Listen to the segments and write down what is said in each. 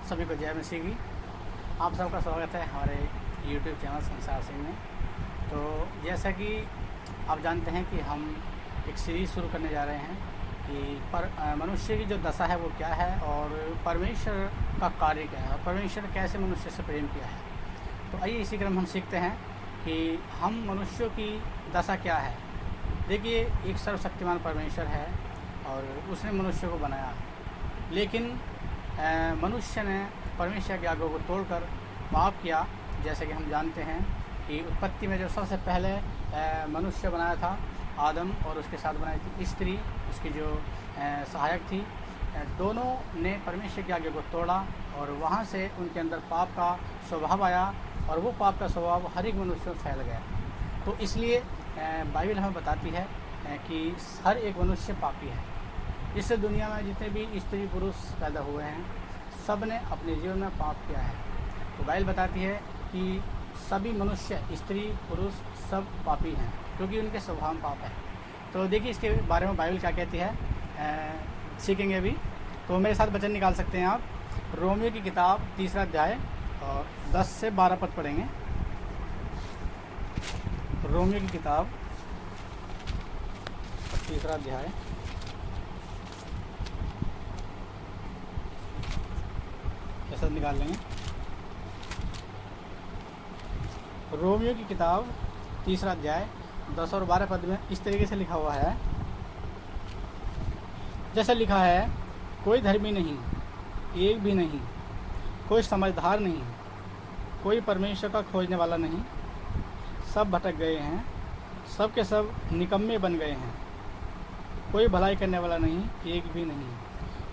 सभी को जय मसीह की। आप सबका स्वागत है हमारे यूट्यूब चैनल संसार सिंह में। तो जैसा कि आप जानते हैं कि हम एक सीरीज़ शुरू करने जा रहे हैं कि मनुष्य की जो दशा है वो क्या है और परमेश्वर का कार्य क्या है और परमेश्वर ने कैसे मनुष्य से प्रेम किया है। तो आइए इसी क्रम हम सीखते हैं कि हम मनुष्यों की दशा क्या है। देखिए, एक सर्वशक्तिमान परमेश्वर है और उसने मनुष्य को बनाया, लेकिन मनुष्य ने परमेश्वर की आज्ञा को तोड़कर पाप किया। जैसे कि हम जानते हैं कि उत्पत्ति में जो सबसे पहले मनुष्य बनाया था आदम और उसके साथ बनाई थी स्त्री, उसकी जो सहायक थी, दोनों ने परमेश्वर की आज्ञा को तोड़ा और वहाँ से उनके अंदर पाप का स्वभाव आया और वो पाप का स्वभाव हर एक मनुष्य में फैल गया। तो इसलिए बाइबल हमें बताती है कि हर एक मनुष्य पापी है। इस दुनिया में जितने भी स्त्री पुरुष पैदा हुए हैं, सब ने अपने जीवन में पाप किया है। तो बाइबल बताती है कि सभी मनुष्य, स्त्री पुरुष, सब पापी हैं क्योंकि उनके स्वभाव में पाप है। तो देखिए इसके बारे में बाइबल क्या कहती है, सीखेंगे अभी। तो मेरे साथ वचन निकाल सकते हैं आप। रोमियो की किताब 3 अध्याय और 10 से 12 पद पढ़ेंगे। रोमियो की किताब 3 अध्याय ऐसा निकाल लेंगे। रोमियो की किताब 3 अध्याय 10 और 12 पद में इस तरीके से लिखा हुआ है, जैसा लिखा है, कोई धर्मी नहीं, एक भी नहीं, कोई समझदार नहीं, कोई परमेश्वर का खोजने वाला नहीं, सब भटक गए हैं, सब के सब निकम्मे बन गए हैं, कोई भलाई करने वाला नहीं, एक भी नहीं।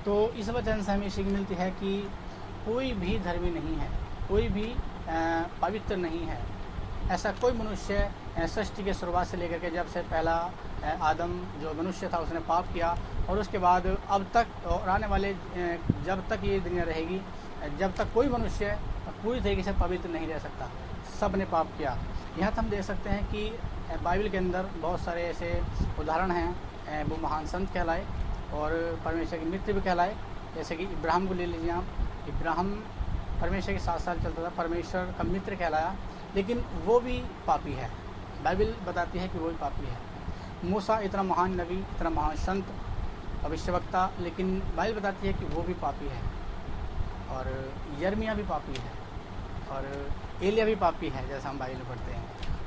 तो इस वचन से हमें सीख मिलती है कि कोई भी धर्मी नहीं है, कोई भी पवित्र नहीं है। ऐसा कोई मनुष्य सृष्टि के शुरुआत से लेकर के जब से पहला आदम जो मनुष्य था उसने पाप किया और उसके बाद अब तक और आने वाले जब तक ये दुनिया रहेगी, जब तक कोई मनुष्य पूरी तरीके से पवित्र नहीं रह सकता। सब ने पाप किया। यहाँ तो हम देख सकते हैं कि बाइबल के अंदर बहुत सारे ऐसे उदाहरण हैं, वो महान संत कहलाए और परमेश्वर के मित्र भी कहलाए। जैसे कि इब्राहिम को ले लीजिए आप। इब्राहिम परमेश्वर के साथ साथ चलता था, परमेश्वर का मित्र कहलाया, लेकिन वो भी पापी है। बाइबल बताती है कि वो भी पापी है। मूसा इतना महान नबी, इतना महान संत, भविष्यवक्ता, लेकिन बाइबल बताती है कि वो भी पापी है। और यर्मिया भी पापी है और एलिया भी पापी है, जैसा हम बाइबल में पढ़ते हैं।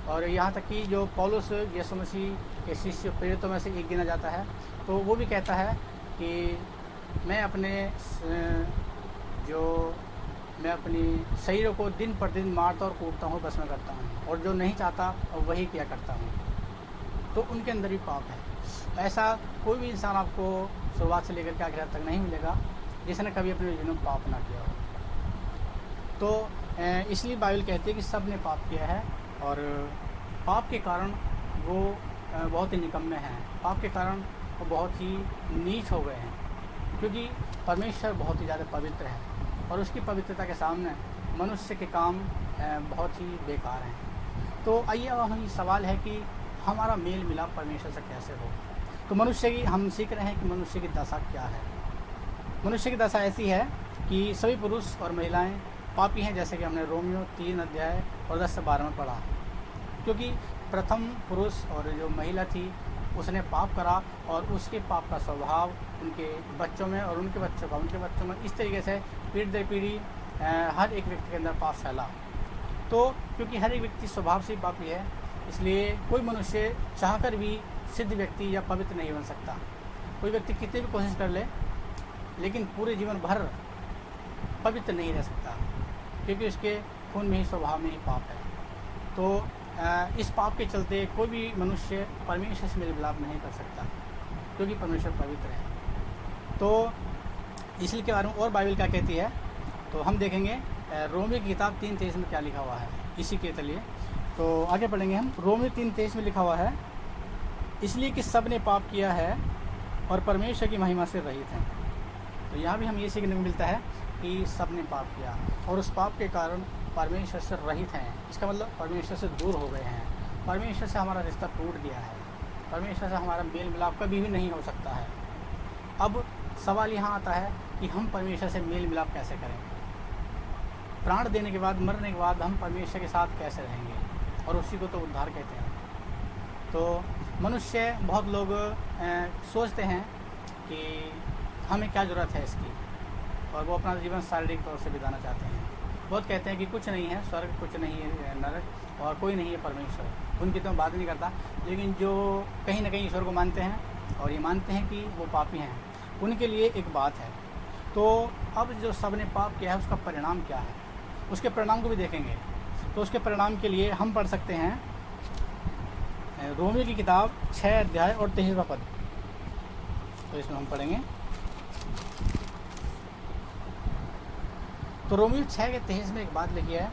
और यहाँ तक कि जो पौलुस यीशु मसीह के शिष्य प्रेरितों में से एक गिना जाता है, तो वो भी कहता है कि मैं अपनी शरीरों को दिन पर दिन मारता और कूटता हूँ, भस्म करता हूँ, और जो नहीं चाहता वही किया करता हूँ। तो उनके अंदर भी पाप है। ऐसा कोई भी इंसान आपको शुरुआत से लेकर के आखिर तक नहीं मिलेगा जिसने कभी अपने जीवन में पाप ना किया हो। तो इसलिए बाइबल कहती है कि सब ने पाप किया है और पाप के कारण वो बहुत ही निकम्मे हैं। पाप के कारण वो बहुत ही नीच हो गए हैं, क्योंकि परमेश्वर बहुत ही ज़्यादा पवित्र है और उसकी पवित्रता के सामने मनुष्य के काम बहुत ही बेकार हैं। तो आइए अब हम सवाल है कि हमारा मेल मिलाप परमेश्वर से कैसे हो। तो मनुष्य की हम सीख रहे हैं कि मनुष्य की दशा क्या है। मनुष्य की दशा ऐसी है कि सभी पुरुष और महिलाएं पापी हैं, जैसे कि हमने रोमियो 3 अध्याय और 10 से 12 में पढ़ा। क्योंकि प्रथम पुरुष और जो महिला थी उसने पाप करा और उसके पाप का स्वभाव उनके बच्चों में और उनके बच्चों में इस तरीके से पीढ़ी दर पीढ़ी हर एक व्यक्ति के अंदर पाप फैला। तो क्योंकि हर एक व्यक्ति स्वभाव से पापी है, इसलिए कोई मनुष्य चाहकर भी सिद्ध व्यक्ति या पवित्र नहीं बन सकता। कोई व्यक्ति कितनी भी कोशिश कर ले, लेकिन पूरे जीवन भर पवित्र नहीं रह सकता, क्योंकि उसके खून में ही, स्वभाव में ही पाप है। तो इस पाप के चलते कोई भी मनुष्य परमेश्वर से मेल मिलाप नहीं कर सकता, क्योंकि परमेश्वर पवित्र है। तो इसलिए के बारे में और बाइबल क्या कहती है, तो हम देखेंगे रोमियो की किताब 3:23 में क्या लिखा हुआ है इसी के चलिए। तो आगे पढ़ेंगे हम। रोमियो 3:23 में लिखा हुआ है, इसलिए कि सब ने पाप किया है और परमेश्वर की महिमा से रहित हैं। तो यहाँ भी हम ये सीखने को मिलता है कि सब ने पाप किया और उस पाप के कारण परमेश्वर से रहित हैं। इसका मतलब परमेश्वर से दूर हो गए हैं, परमेश्वर से हमारा रिश्ता टूट गया है, परमेश्वर से हमारा मेल मिलाप कभी भी नहीं हो सकता है। अब सवाल यहाँ आता है कि हम परमेश्वर से मेल मिलाप कैसे करें। प्राण देने के बाद, मरने के बाद हम परमेश्वर के साथ कैसे रहेंगे, और उसी को तो उद्धार कहते हैं। तो मनुष्य, बहुत लोग सोचते हैं कि हमें क्या ज़रूरत है इसकी, और वो अपना जीवन शारीरिक तौर से बिताना चाहते हैं। बहुत कहते हैं कि कुछ नहीं है स्वर्ग, कुछ नहीं है नरक, और कोई नहीं है परमेश्वर। उनकी तो बात नहीं करता, लेकिन जो कहीं ना कहीं ईश्वर को मानते हैं और ये मानते हैं कि वो पापी हैं, उनके लिए एक बात है। तो अब जो सब ने पाप किया है उसका परिणाम क्या है, उसके परिणाम को भी देखेंगे। तो उसके परिणाम के लिए हम पढ़ सकते हैं रोमियो की किताब 6 अध्याय और 23वां पद। तो इसमें हम पढ़ेंगे। तो रोमियो 6 के 23 में एक बात लिखी है,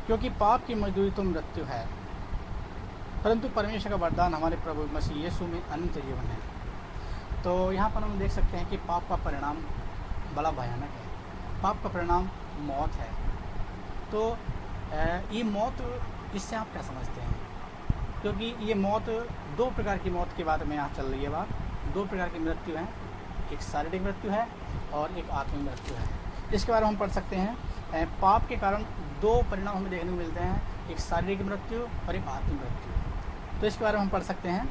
क्योंकि पाप की मजदूरी तो मृत्यु है, परंतु परमेश्वर का वरदान हमारे प्रभु मसीह यीशु में अनंत जीवन है। तो यहाँ पर हम देख सकते हैं कि पाप का परिणाम बड़ा भयानक है। पाप का परिणाम मौत है। तो ये मौत, इससे आप क्या समझते हैं? क्योंकि ये मौत, 2 प्रकार की मौत के बारे में यहाँ चल रही है बात। 2 प्रकार की मृत्यु है, एक शारीरिक मृत्यु है और एक आत्मिक मृत्यु है। इसके बारे में हम पढ़ सकते हैं। पाप के कारण 2 परिणाम हमें देखने को मिलते हैं, एक शारीरिक मृत्यु और एक आत्मिक मृत्यु। तो इसके बारे में हम पढ़ सकते हैं।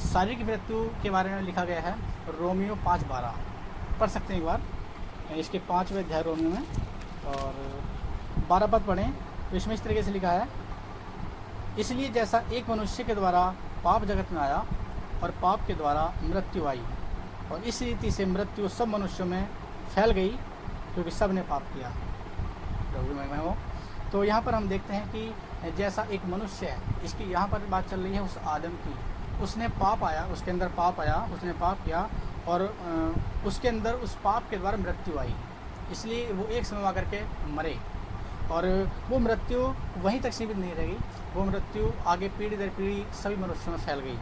शारीरिक मृत्यु के बारे में लिखा गया है रोमियो 5:12, पढ़ सकते हैं एक बार। इसके 5वें अध्याय रोमियो में और 12 पद पढ़ें। तो इसमें इस तरीके से लिखा है, इसलिए जैसा एक मनुष्य के द्वारा पाप जगत में आया और पाप के द्वारा मृत्यु आई, और इस रीति से मृत्यु सब मनुष्यों में फैल गई, क्योंकि सब ने पाप किया। प्रभु महिमा हो। तो यहाँ पर हम देखते हैं कि जैसा एक मनुष्य है, इसकी यहाँ पर बात चल रही है उस आदम की। उसने पाप आया, उसके अंदर पाप आया, उसने पाप किया और उसके अंदर उस पाप के द्वारा मृत्यु आई, इसलिए वो एक समय आकर के मरे। और वो मृत्यु वहीं तक सीमित नहीं रहेगी, वो मृत्यु आगे पीढ़ी दर पीढ़ी सभी मनुष्यों में फैल गई।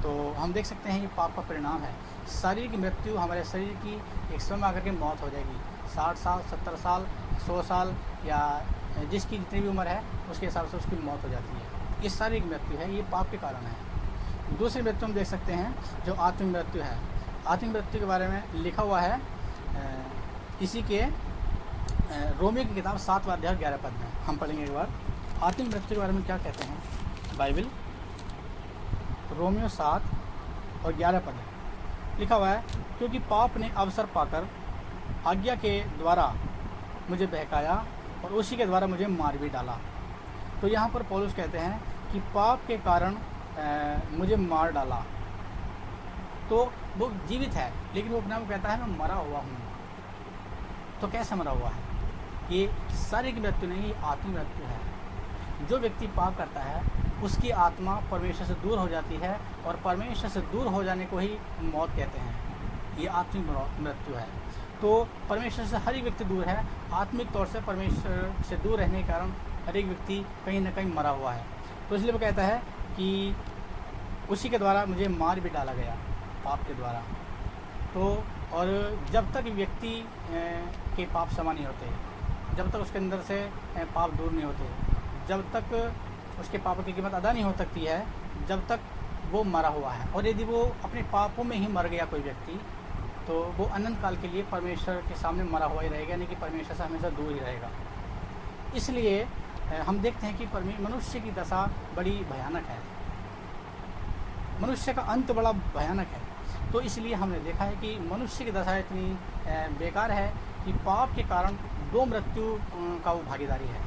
तो हम देख सकते हैं ये पाप का परिणाम है। शरीर की मृत्यु, हमारे शरीर की एक समय आकर के मौत हो जाएगी। 60 साल, 70 साल, 100 साल या जिसकी जितनी भी उम्र है उसके हिसाब से उसकी मौत हो जाती है। ये शारीरिक मृत्यु है, ये पाप के कारण है। दूसरी मृत्यु हम देख सकते हैं जो आत्मिक मृत्यु है। आत्मिक मृत्यु के बारे में लिखा हुआ है इसी के रोमियो की किताब 7वां अध्याय 11 पद में। हम पढ़ेंगे एक बार आत्मिक मृत्यु के बारे में क्या कहते हैं बाइबल। रोमियो 7 और 11 पद लिखा हुआ है, क्योंकि पाप ने अवसर पाकर आज्ञा के द्वारा मुझे बहकाया और उसी के द्वारा मुझे मार भी डाला। तो यहाँ पर पौलुस कहते हैं कि पाप के कारण मुझे मार डाला। तो वो जीवित है, लेकिन वो अपने आप को कहता है मैं मरा हुआ हूँ। तो कैसे मरा हुआ है? ये शारीरिक मृत्यु नहीं, ये आत्मिक मृत्यु है। जो व्यक्ति पाप करता है उसकी आत्मा परमेश्वर से दूर हो जाती है, और परमेश्वर से दूर हो जाने को ही मौत कहते हैं। ये आत्मिक मृत्यु है। तो परमेश्वर से हर एक व्यक्ति दूर है। आत्मिक तौर से परमेश्वर से दूर रहने के कारण हर एक व्यक्ति कहीं ना कहीं मरा हुआ है। तो इसलिए वो कहता है कि उसी के द्वारा मुझे मार भी डाला गया, पाप के द्वारा। तो और जब तक व्यक्ति के पाप क्षमा नहीं होते, जब तक उसके अंदर से पाप दूर नहीं होते, जब तक उसके पापों की कीमत अदा नहीं हो सकती है, जब तक वो मरा हुआ है। और यदि वो अपने पापों में ही मर गया कोई व्यक्ति, तो वो अनंत काल के लिए परमेश्वर के सामने मरा हुआ ही रहेगा, यानी कि परमेश्वर से हमेशा दूर ही रहेगा। इसलिए हम देखते हैं कि मनुष्य की दशा बड़ी भयानक है, मनुष्य का अंत बड़ा भयानक है। तो इसलिए हमने देखा है कि मनुष्य की दशा इतनी बेकार है कि पाप के कारण 2 मृत्यु का वो भागीदारी है।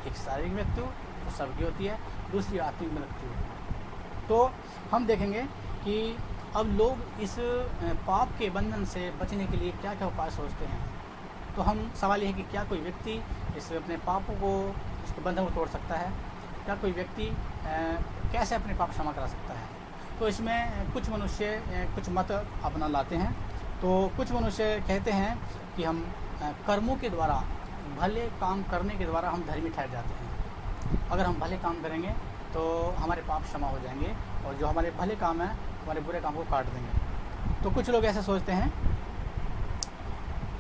एक शारीरिक मृत्यु जो सबकी होती है, दूसरी आत्मिक मृत्यु। तो हम देखेंगे कि अब लोग इस पाप के बंधन से बचने के लिए क्या क्या उपाय सोचते हैं। तो हम सवाल ये है कि क्या कोई व्यक्ति इस अपने पापों को, इसके बंधन को तोड़ सकता है? क्या कोई व्यक्ति कैसे अपने पाप क्षमा करा सकता है? तो इसमें कुछ मनुष्य कुछ मत अपना लाते हैं। तो कुछ मनुष्य कहते हैं कि हम कर्मों के द्वारा, भले काम करने के द्वारा हम धर्मी ठहर जाते हैं। अगर हम भले काम करेंगे तो हमारे पाप क्षमा हो जाएंगे, और जो हमारे भले काम है हमारे बुरे काम को काट देंगे। तो कुछ लोग ऐसे सोचते हैं,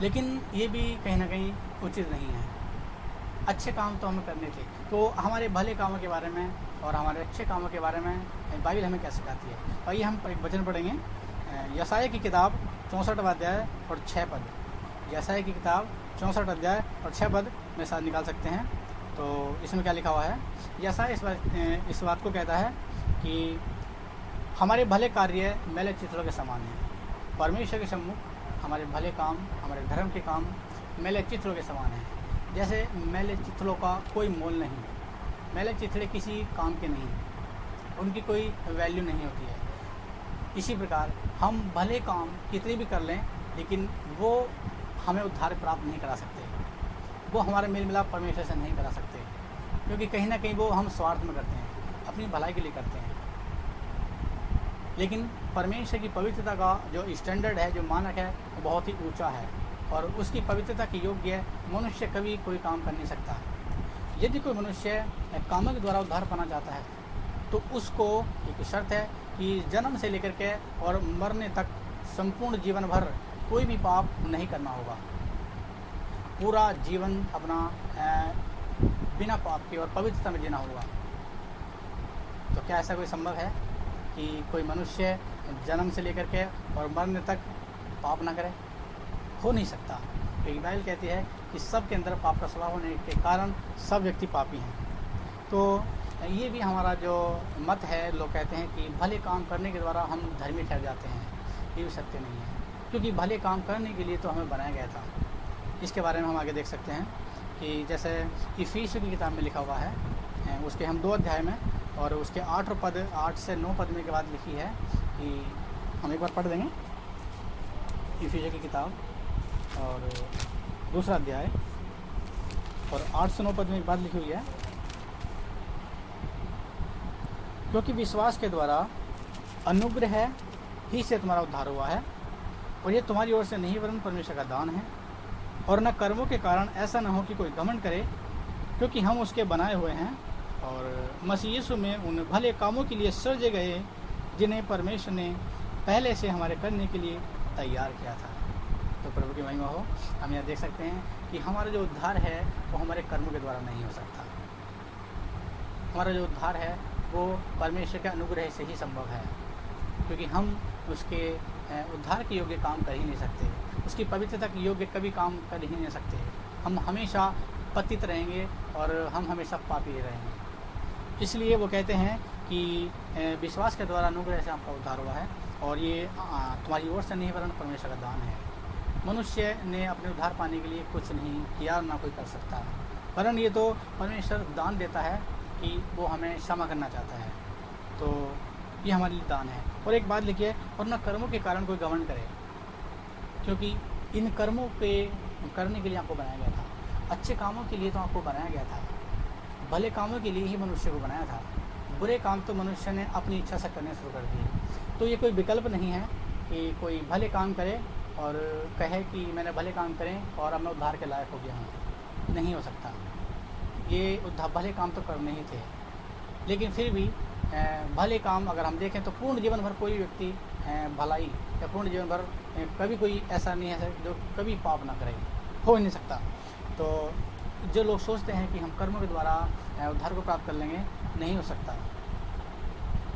लेकिन ये भी कहीं ना कहीं उचित नहीं है। अच्छे काम तो हमें करने थे। तो हमारे भले कामों के बारे में और हमारे अच्छे कामों के बारे में बाइबल हमें क्या सिखाती है? आइए हम एक वचन पढ़ेंगे, यशायाह की किताब 64वां अध्याय और 6 पद। यशायाह की किताब 64 अध्याय और 6 पद में साथ निकाल सकते हैं। तो इसमें क्या लिखा हुआ है? यशायाह इस बात को कहता है कि हमारे भले कार्य मैले चित्रों के समान हैं। परमेश्वर के सम्मुख हमारे भले काम, हमारे धर्म के काम मैले चित्रों के समान हैं। जैसे मैले चित्रों का कोई मोल नहीं, मैले चित्रे किसी काम के नहीं, उनकी कोई वैल्यू नहीं होती है। इसी प्रकार हम भले काम कितने भी कर लें, लेकिन वो हमें उद्धार प्राप्त नहीं करा सकते, वो हमारा मेल मिलाप परमेश्वर से नहीं करा सकते, क्योंकि कहीं ना कहीं वो हम स्वार्थ में करते हैं, अपनी भलाई के लिए करते हैं। लेकिन परमेश्वर की पवित्रता का जो स्टैंडर्ड है, जो मानक है, वो बहुत ही ऊंचा है और उसकी पवित्रता के योग्य मनुष्य कभी कोई काम कर नहीं सकता। यदि कोई मनुष्य कामों के द्वारा उद्धार पाना चाहता है तो उसको एक शर्त है कि जन्म से लेकर के और मरने तक संपूर्ण जीवन भर कोई भी पाप नहीं करना होगा। पूरा जीवन अपना बिना पाप के और पवित्रता में जीना होगा। तो क्या ऐसा कोई संभव है कि कोई मनुष्य जन्म से लेकर के और मरने तक पाप ना करे? हो नहीं सकता, क्योंकि बाइबल कहती है कि सब के अंदर पाप का स्वभाव होने के कारण सब व्यक्ति पापी हैं। तो ये भी हमारा जो मत है, लोग कहते हैं कि भले काम करने के द्वारा हम धर्मी ठहर जाते हैं। ये भी सत्य नहीं है, क्योंकि भले काम करने के लिए तो हमें बनाया गया था। इसके बारे में हम आगे देख सकते हैं कि जैसे इफिसियों की किताब में लिखा हुआ है, उसके हम 2 अध्याय में और उसके 8 से 9 पद में के बाद लिखी है कि हम एक बार पढ़ देंगे। इफिसियों की किताब और 2 अध्याय और 8 से 9 पद में एक बात लिखी हुई है, क्योंकि विश्वास के द्वारा अनुग्रह ही से तुम्हारा उद्धार हुआ है, और ये तुम्हारी ओर से नहीं वरन परमेश्वर का दान है, और न कर्मों के कारण, ऐसा न हो कि कोई घमंड करे, क्योंकि हम उसके बनाए हुए हैं और मसीह यीशु में उन भले कामों के लिए सृजे गए जिन्हें परमेश्वर ने पहले से हमारे करने के लिए तैयार किया था। तो प्रभु की महिमा हो। हम यहाँ देख सकते हैं कि हमारा जो उद्धार है वो हमारे कर्मों के द्वारा नहीं हो सकता। हमारा जो उद्धार है वो परमेश्वर के अनुग्रह से ही संभव है, क्योंकि हम उसके उद्धार के योग्य काम कर ही नहीं सकते, उसकी पवित्रता के योग्य कभी काम कर ही नहीं सकते। हम हमेशा पतित रहेंगे और हम हमेशा पापी रहेंगे। इसलिए वो कहते हैं कि विश्वास के द्वारा अनुग्रह से आपका उद्धार हुआ है, और ये तुम्हारी ओर से नहीं वरन परमेश्वर का दान है। मनुष्य ने अपने उद्धार पाने के लिए कुछ नहीं किया, ना कोई कर सकता, वरन ये तो परमेश्वर दान देता है कि वो हमें क्षमा करना चाहता है। तो ये हमारे लिए दान है। और एक बात लिखिए, और न कर्मों के कारण कोई घमंड करे, क्योंकि इन कर्मों के करने के लिए आपको बनाया गया था। अच्छे कामों के लिए तो आपको बनाया गया था, भले कामों के लिए ही मनुष्य को बनाया था। बुरे काम तो मनुष्य ने अपनी इच्छा से करने शुरू कर दिए। तो ये कोई विकल्प नहीं है कि कोई भले काम करे और कहे कि मैंने भले काम करें और अब मैं उद्धार के लायक हो गया हूँ। नहीं हो सकता। ये भले काम तो करने ही थे, लेकिन फिर भी भले काम अगर हम देखें तो पूर्ण जीवन भर कोई व्यक्ति भलाई या पूर्ण जीवन भर कभी कोई ऐसा नहीं है जो कभी पाप ना करे, हो ही नहीं सकता। तो जो लोग सोचते हैं कि हम कर्मों के द्वारा उद्धार को प्राप्त कर लेंगे, नहीं हो सकता।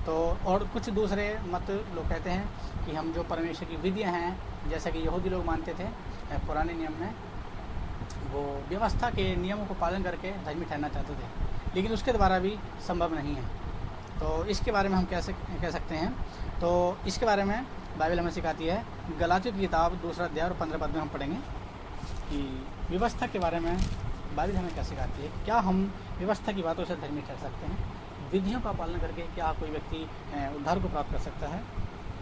तो और कुछ दूसरे मत लोग कहते हैं कि हम जो परमेश्वर की विधियां हैं, जैसा कि यहूदी लोग मानते थे पुराने नियम में, वो व्यवस्था के नियमों को पालन करके धर्मी ठहरना चाहते थे, लेकिन उसके द्वारा भी संभव नहीं है। तो इसके बारे में हम कैसे कह सकते हैं? तो इसके बारे में बाइबल हमें सिखाती है। गलातियों की किताब 2 अध्याय और 15 पद में हम पढ़ेंगे कि व्यवस्था के बारे में बाइबल हमें क्या सिखाती है। क्या हम व्यवस्था की बातों से धर्मी ठहर सकते हैं? विधियों का पालन करके क्या कोई व्यक्ति उद्धार को प्राप्त कर सकता है?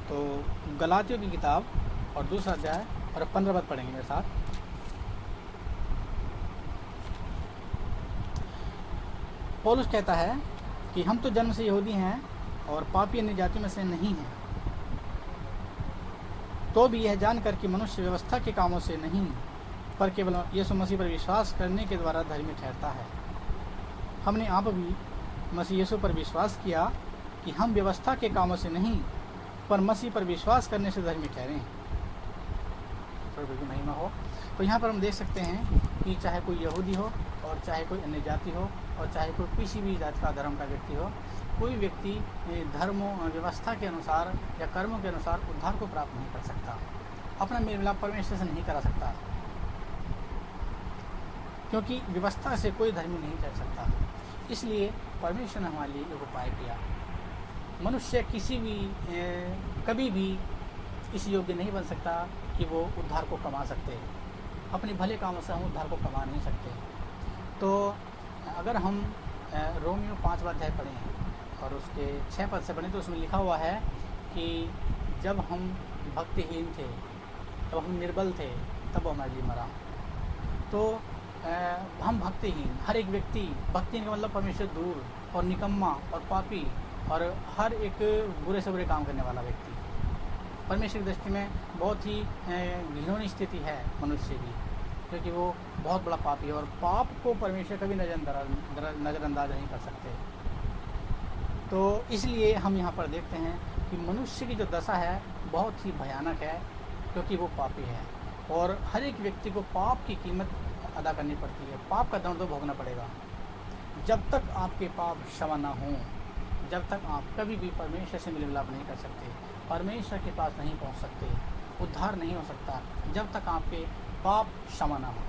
तो गलातियों की किताब और 2 अध्याय और 15 पद पढ़ेंगे मेरे साथ। पौलुस कहता है कि हम तो जन्म से यहूदी हैं और पापी अन्य जातियों में से नहीं हैं, तो भी यह जानकर कि मनुष्य व्यवस्था के कामों से नहीं पर केवल यीशु मसीह पर विश्वास करने के द्वारा धर्मी ठहरता है। हमने आप भी मसीह यीशु पर विश्वास किया कि हम व्यवस्था के कामों से नहीं पर मसीह पर विश्वास करने से धर्मी ठहरें। प्रभु की महिमा हो। तो यहाँ पर हम देख सकते हैं कि चाहे कोई यहूदी हो और चाहे कोई अन्य जाति हो और चाहे कोई किसी भी जाति का धर्म का व्यक्ति हो, कोई व्यक्ति धर्मों व्यवस्था के अनुसार या कर्मों के अनुसार उद्धार को प्राप्त नहीं कर सकता, अपना मेल मिलाप परमेश्वर से नहीं करा सकता। क्योंकि व्यवस्था से कोई धर्मी नहीं चल सकता। इसलिए परमेश्वर ने हमारे लिए एक उपाय किया। मनुष्य किसी भी कभी भी इस योग्य नहीं बन सकता कि वो उद्धार को कमा सकते। अपने भले कामों से हम उद्धार को कमा नहीं सकते। तो अगर हम रोमियो 5वां अध्याय पढ़ें और उसके 6 पद से पढ़ें तो उसमें लिखा हुआ है कि जब हम भक्तिहीन थे, जब हम निर्बल थे, तब वो हमारे लिए मरा। तो हम भक्तिहीन, हर एक व्यक्ति, भक्तिहीन का मतलब परमेश्वर दूर और निकम्मा और पापी और हर एक बुरे से बुरे काम करने वाला व्यक्ति, परमेश्वर की दृष्टि में बहुत ही घिनौनी स्थिति है मनुष्य की, क्योंकि वो बहुत बड़ा पापी है और पाप को परमेश्वर कभी नज़रअंदाज नहीं कर सकते। तो इसलिए हम यहाँ पर देखते हैं कि मनुष्य की जो दशा है बहुत ही भयानक है, क्योंकि वो पापी है और हर एक व्यक्ति को पाप की कीमत अदा करनी पड़ती है। पाप का दंड तो भोगना पड़ेगा। जब तक आपके पाप क्षमा ना हों, जब तक आप कभी भी परमेश्वर से मेल मिलाप नहीं कर सकते, परमेश्वर के पास नहीं पहुंच सकते, उद्धार नहीं हो सकता जब तक आपके पाप क्षमा ना हो।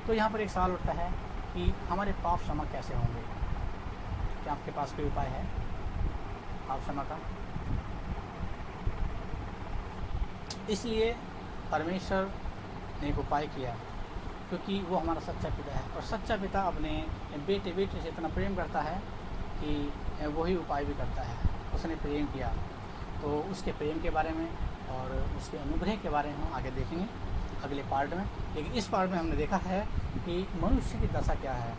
तो यहाँ पर एक सवाल उठता है कि हमारे पाप क्षमा कैसे होंगे? क्या आपके पास कोई उपाय है पाप क्षमा का? इसलिए परमेश्वर ने एक उपाय किया, क्योंकि वो हमारा सच्चा पिता है और सच्चा पिता अपने बेटे बेटे से इतना प्रेम करता है कि वही उपाय भी करता है। उसने प्रेम किया, तो उसके प्रेम के बारे में और उसके अनुग्रह के बारे में हम आगे देखेंगे अगले पार्ट में। लेकिन इस पार्ट में हमने देखा है कि मनुष्य की दशा क्या है।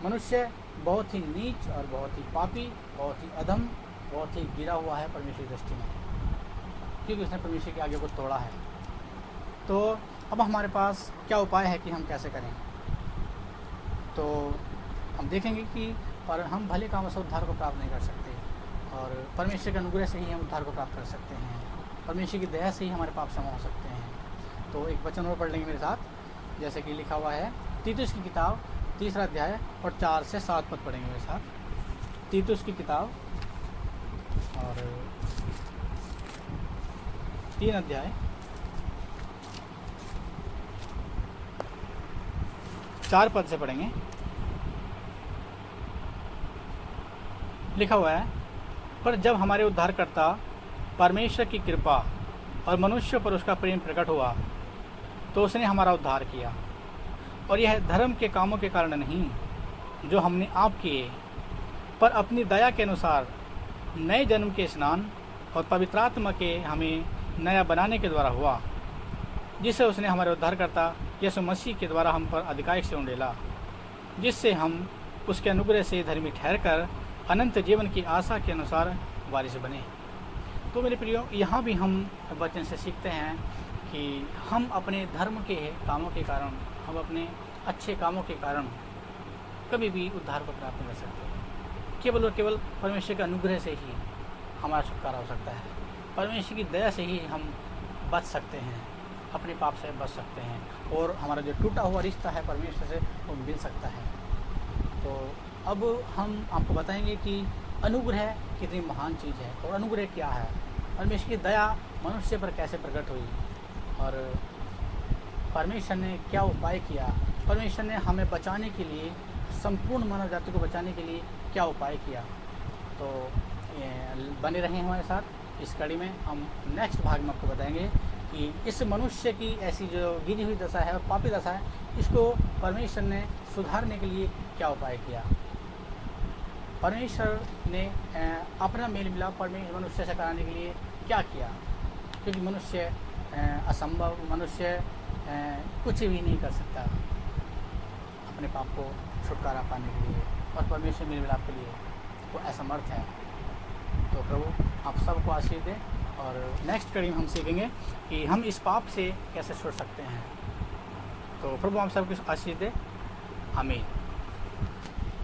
मनुष्य बहुत ही नीच और बहुत ही पापी, बहुत ही अधम, बहुत ही गिरा हुआ है परमेश्वर की दृष्टि में, क्योंकि उसने परमेश्वर के आगे को तोड़ा है। तो अब हमारे पास क्या उपाय है कि हम कैसे करें? तो हम देखेंगे कि पर हम भले कामों से उद्धार को प्राप्त नहीं कर सकते और परमेश्वर के अनुग्रह से ही हम उद्धार को प्राप्त कर सकते हैं। परमेश्वर की दया से ही हमारे पाप क्षमा हो सकते हैं। तो एक वचन और पढ़ लेंगे मेरे साथ, जैसे कि लिखा हुआ है तीतुस की किताब 3 अध्याय और 4 से 7 पद पढ़ेंगे मेरे साथ। तीतुस की किताब और 3 अध्याय 4 पद से पढ़ेंगे। लिखा हुआ है, पर जब हमारे उद्धारकर्ता परमेश्वर की कृपा और मनुष्य पर उसका प्रेम प्रकट हुआ तो उसने हमारा उद्धार किया, और यह धर्म के कामों के कारण नहीं जो हमने आप किए, पर अपनी दया के अनुसार नए जन्म के स्नान और पवित्र आत्मा के हमें नया बनाने के द्वारा हुआ, जिससे उसने हमारे उद्धारकर्ता यीशु मसीह के द्वारा हम पर आधिकारिक से उंडेला, जिससे हम उसके अनुग्रह से धर्मी ठहरकर अनंत जीवन की आशा के अनुसार वारिस बने। तो मेरे प्रियो, यहाँ भी हम वचन से सीखते हैं कि हम अपने धर्म के कामों के कारण, हम अपने अच्छे कामों के कारण कभी भी उद्धार को प्राप्त नहीं कर सकते। केवल और केवल परमेश्वर के अनुग्रह से ही हमारा छुटकारा हो सकता है। परमेश्वर की दया से ही हम बच सकते हैं, अपने पाप से बच सकते हैं और हमारा जो टूटा हुआ रिश्ता है परमेश्वर से वो मिल सकता है। तो अब हम आपको बताएंगे कि अनुग्रह कितनी महान चीज़ है और अनुग्रह क्या है, परमेश्वर की दया मनुष्य पर कैसे प्रकट हुई और परमेश्वर ने क्या उपाय किया, परमेश्वर ने हमें बचाने के लिए, संपूर्ण मानव जाति को बचाने के लिए क्या उपाय किया। तो बने रहें हमारे साथ। इस कड़ी में हम नेक्स्ट भाग में आपको बताएंगे कि इस मनुष्य की ऐसी जो गिरी हुई दशा है और पापी दशा है, इसको परमेश्वर ने सुधारने के लिए क्या उपाय किया। परमेश्वर ने अपना मेल मिलाप परमेश्वर मनुष्य से कराने के लिए क्या किया, क्योंकि मनुष्य असंभव, मनुष्य कुछ भी नहीं कर सकता अपने पाप को छुटकारा पाने के लिए और परमेश्वर मेल मिलाप के लिए वो असमर्थ है। तो प्रभु आप सबको आशीष दें और नेक्स्ट कड़ी में हम सीखेंगे कि हम इस पाप से कैसे छूट सकते हैं। तो प्रभु आप सबको आशीष दें। आमीन।